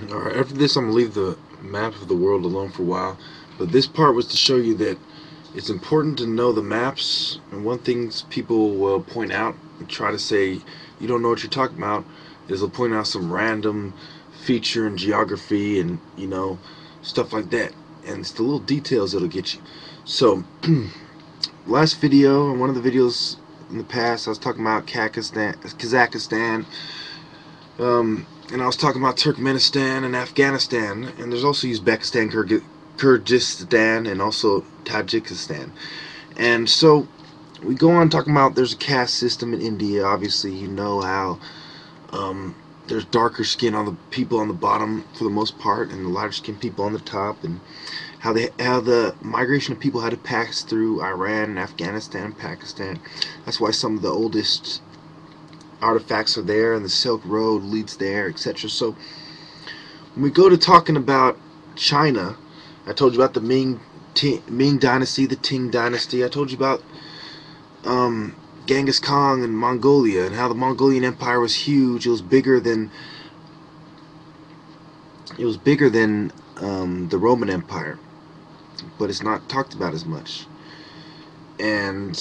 Alright, after this I'm going to leave the map of the world alone for a while. But this part was to show you that it's important to know the maps. And one thing people will point out and try to say you don't know what you're talking about is they'll point out some random feature in geography and, stuff like that. And it's the little details that'll get you. So, last video, one of the videos in the past, I was talking about Kazakhstan, and I was talking about Turkmenistan and Afghanistan, and there's also Uzbekistan, Kyrgyzstan, and also Tajikistan. And so we go on talking about there's a caste system in India. Obviously, you know how there's darker skin on the people on the bottom for the most part, and the lighter skin people on the top, and how the migration of people had to pass through Iran and Afghanistan and Pakistan. That's why some of the oldest artifacts are there, and the Silk Road leads there, etc. So when we go to talking about China, I told you about the Ming Dynasty, the Qing Dynasty. I told you about Genghis Khan and Mongolia, and how the Mongolian Empire was huge. It was bigger than the Roman Empire, but it's not talked about as much. And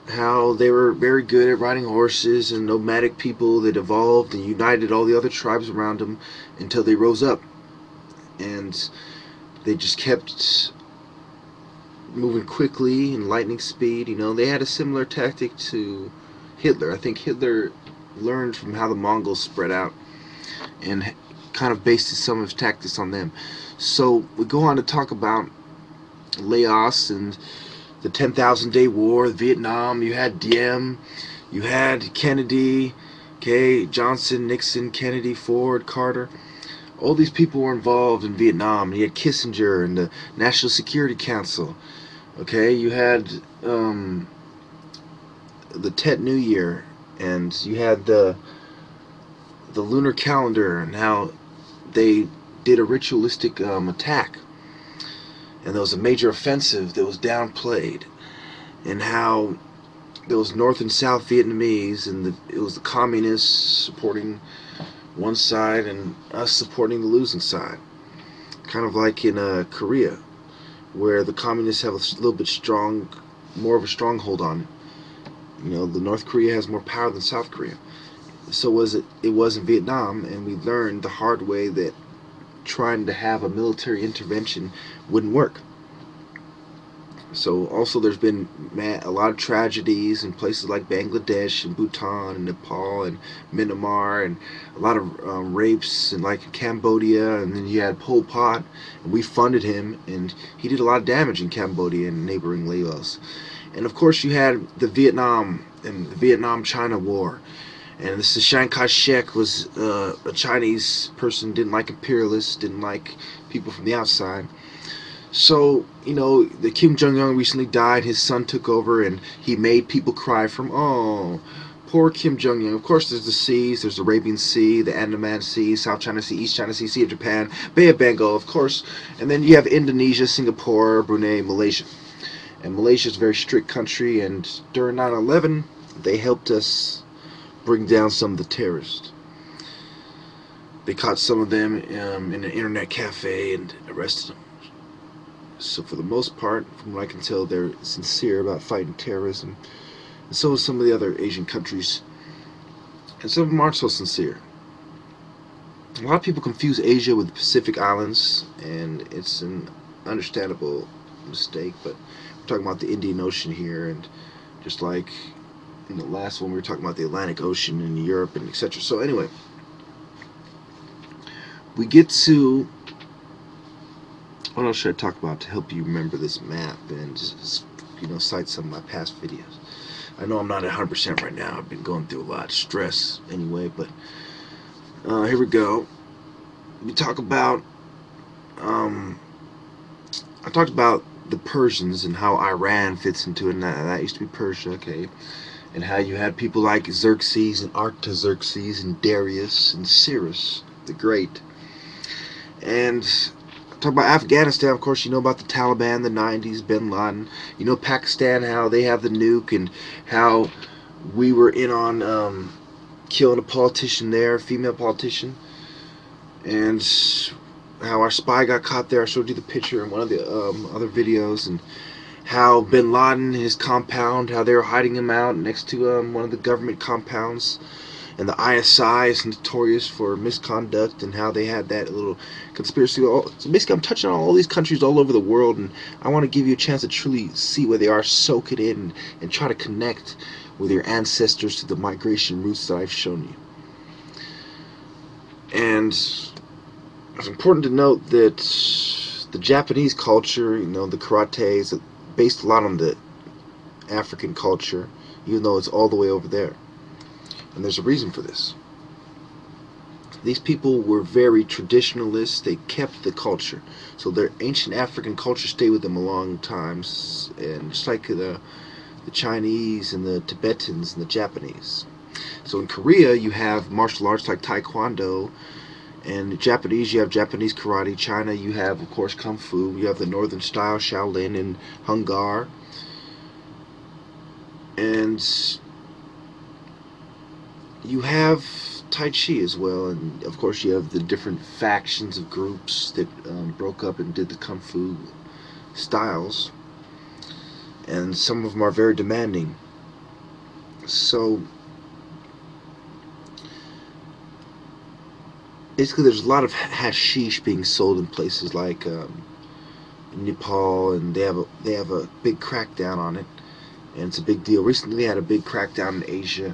how they were very good at riding horses, and nomadic people that evolved and united all the other tribes around them until they rose up, and they just kept moving quickly in lightning speed. They had a similar tactic to Hitler. I think Hitler learned from how the Mongols spread out and kind of based some of his tactics on them. So we go on to talk about Laos and the 10,000-day war, Vietnam. You had Diem, you had Kennedy, Johnson, Nixon, Kennedy, Ford, Carter. All these people were involved in Vietnam. You had Kissinger and the National Security Council. You had the Tet New Year, and you had the lunar calendar, and how they did a ritualistic attack. And there was a major offensive that was downplayed, and how there was North and South Vietnamese, and it was the communists supporting one side and us supporting the losing side. Kind of like in Korea, where the communists have a little bit more of a stronghold on it. The North Korea has more power than South Korea. So it was in Vietnam, and we learned the hard way that trying to have a military intervention wouldn't work. So also there's been a lot of tragedies in places like Bangladesh and Bhutan and Nepal and Myanmar, and a lot of rapes in like Cambodia. And then you had Pol Pot, and we funded him, and he did a lot of damage in Cambodia and neighboring Laos. And of course you had the Vietnam-China War. And this is Chiang Kai-shek was a Chinese person, didn't like imperialists, didn't like people from the outside. So, the Kim Jong-un recently died, his son took over, and he made people cry from, oh, poor Kim Jong-un. Of course, there's the seas, there's the Arabian Sea, the Andaman Sea, South China Sea, East China Sea, Sea of Japan, Bay of Bengal, of course. And then you have Indonesia, Singapore, Brunei, Malaysia. And Malaysia is a very strict country, and during 9/11, they helped us bring down some of the terrorists. They caught some of them in an internet cafe and arrested them. So for the most part, from what I can tell, they're sincere about fighting terrorism. And so is some of the other Asian countries. And some of them aren't so sincere. A lot of people confuse Asia with the Pacific Islands, and it's an understandable mistake, but we're talking about the Indian Ocean here, and just like in the last one we were talking about the Atlantic Ocean and Europe and etc. So anyway, we get to what else should I talk about to help you remember this map and just cite some of my past videos. I know I'm not at 100% right now. I've been going through a lot of stress anyway, but here we go. We talk about I talked about the Persians and how Iran fits into it, and that used to be Persia, and how you had people like Xerxes and Artaxerxes and Darius and Cyrus the Great. And talk about Afghanistan, of course, you know about the Taliban, the 90s, Bin Laden. Pakistan, how they have the nuke, and how we were in on killing a politician there, a female politician. and how our spy got caught there. I showed you the picture in one of the other videos, and how Bin Laden, his compound, how they were hiding him out next to one of the government compounds, and the ISI is notorious for misconduct, and how they had that little conspiracy. So basically, I'm touching on all these countries all over the world, and I want to give you a chance to truly see where they are, soak it in, and try to connect with your ancestors to the migration routes that I've shown you. And it's important to note that the Japanese culture, the karate is based a lot on the African culture, even though it's all the way over there. And there's a reason for this. These people were very traditionalist. They kept the culture. So their ancient African culture stayed with them a long time. And just like the Chinese and the Tibetans and the Japanese. So in Korea, you have martial arts like Taekwondo. And the Japanese, you have Japanese karate. China, you have, of course, Kung Fu. You have the northern style, Shaolin and Hung Gar. And you have Tai Chi as well, and of course you have the different factions of groups that broke up and did the Kung Fu styles, and some of them are very demanding. So basically there's a lot of hashish being sold in places like Nepal, and they have a big crackdown on it, and it's a big deal. Recently they had a big crackdown in Asia